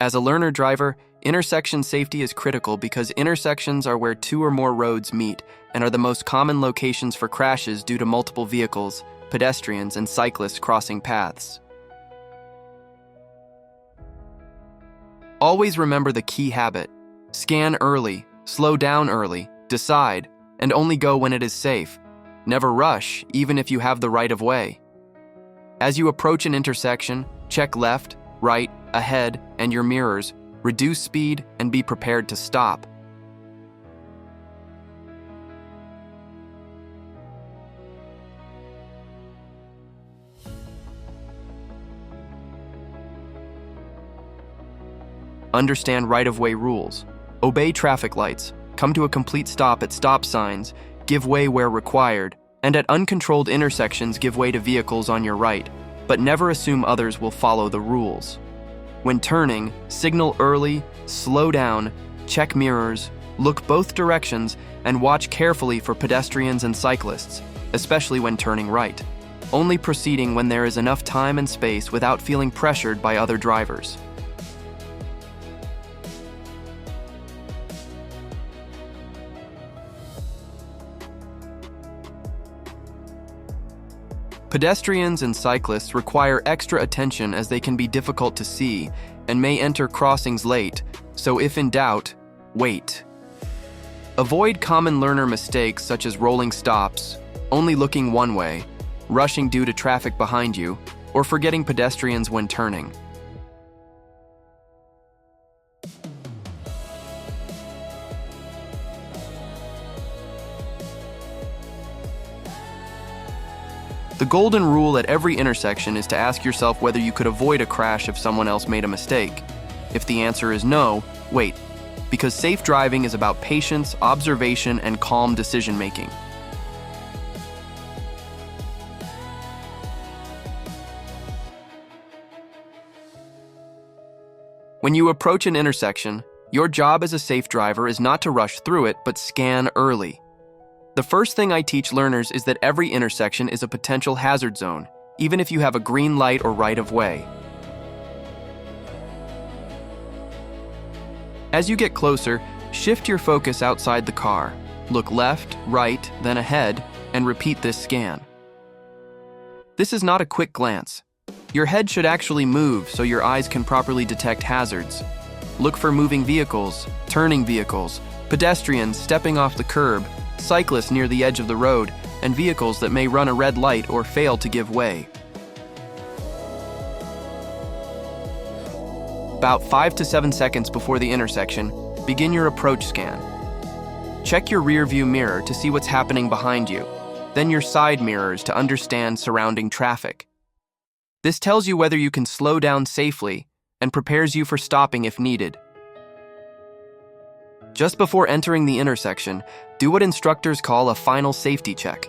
As a learner driver, intersection safety is critical because intersections are where two or more roads meet and are the most common locations for crashes due to multiple vehicles, pedestrians, and cyclists crossing paths. Always remember the key habit: scan early, slow down early, decide, and only go when it is safe. Never rush, even if you have the right of way. As you approach an intersection, check left, right, ahead, and your mirrors, reduce speed, and be prepared to stop. Understand right-of-way rules. Obey traffic lights. Come to a complete stop at stop signs. Give way where required. And at uncontrolled intersections, give way to vehicles on your right. But never assume others will follow the rules. When turning, signal early, slow down, check mirrors, look both directions, and watch carefully for pedestrians and cyclists, especially when turning right. Only proceeding when there is enough time and space without feeling pressured by other drivers. Pedestrians and cyclists require extra attention as they can be difficult to see and may enter crossings late, so if in doubt, wait. Avoid common learner mistakes such as rolling stops, only looking one way, rushing due to traffic behind you, or forgetting pedestrians when turning. The golden rule at every intersection is to ask yourself whether you could avoid a crash if someone else made a mistake. If the answer is no, wait, because safe driving is about patience, observation, and calm decision-making. When you approach an intersection, your job as a safe driver is not to rush through it, but scan early. The first thing I teach learners is that every intersection is a potential hazard zone, even if you have a green light or right of way. As you get closer, shift your focus outside the car. Look left, right, then ahead, and repeat this scan. This is not a quick glance. Your head should actually move so your eyes can properly detect hazards. Look for moving vehicles, turning vehicles, pedestrians stepping off the curb, cyclists near the edge of the road, and vehicles that may run a red light or fail to give way. About 5 to 7 seconds before the intersection, begin your approach scan. Check your rear view mirror to see what's happening behind you, then your side mirrors to understand surrounding traffic. This tells you whether you can slow down safely and prepares you for stopping if needed. Just before entering the intersection, do what instructors call a final safety check.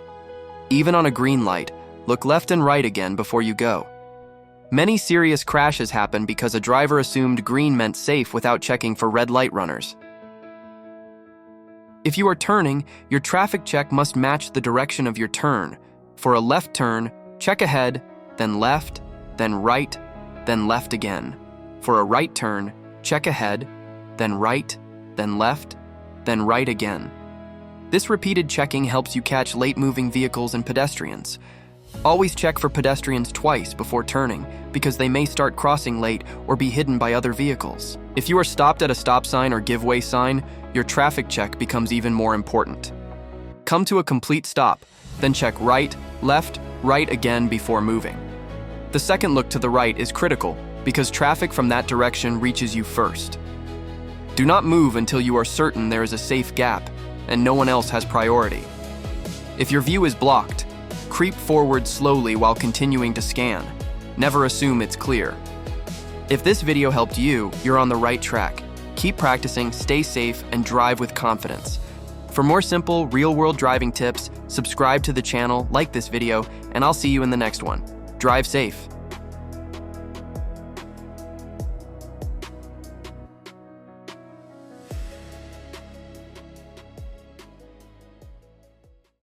Even on a green light, look left and right again before you go. Many serious crashes happen because a driver assumed green meant safe without checking for red light runners. If you are turning, your traffic check must match the direction of your turn. For a left turn, check ahead, then left, then right, then left again. For a right turn, check ahead, then right, then left, then right again. This repeated checking helps you catch late-moving vehicles and pedestrians. Always check for pedestrians twice before turning, because they may start crossing late or be hidden by other vehicles. If you are stopped at a stop sign or give way sign, your traffic check becomes even more important. Come to a complete stop, then check right, left, right again before moving. The second look to the right is critical, because traffic from that direction reaches you first. Do not move until you are certain there is a safe gap and no one else has priority. If your view is blocked, creep forward slowly while continuing to scan. Never assume it's clear. If this video helped you, you're on the right track. Keep practicing, stay safe, and drive with confidence. For more simple, real-world driving tips, subscribe to the channel, like this video, and I'll see you in the next one. Drive safe.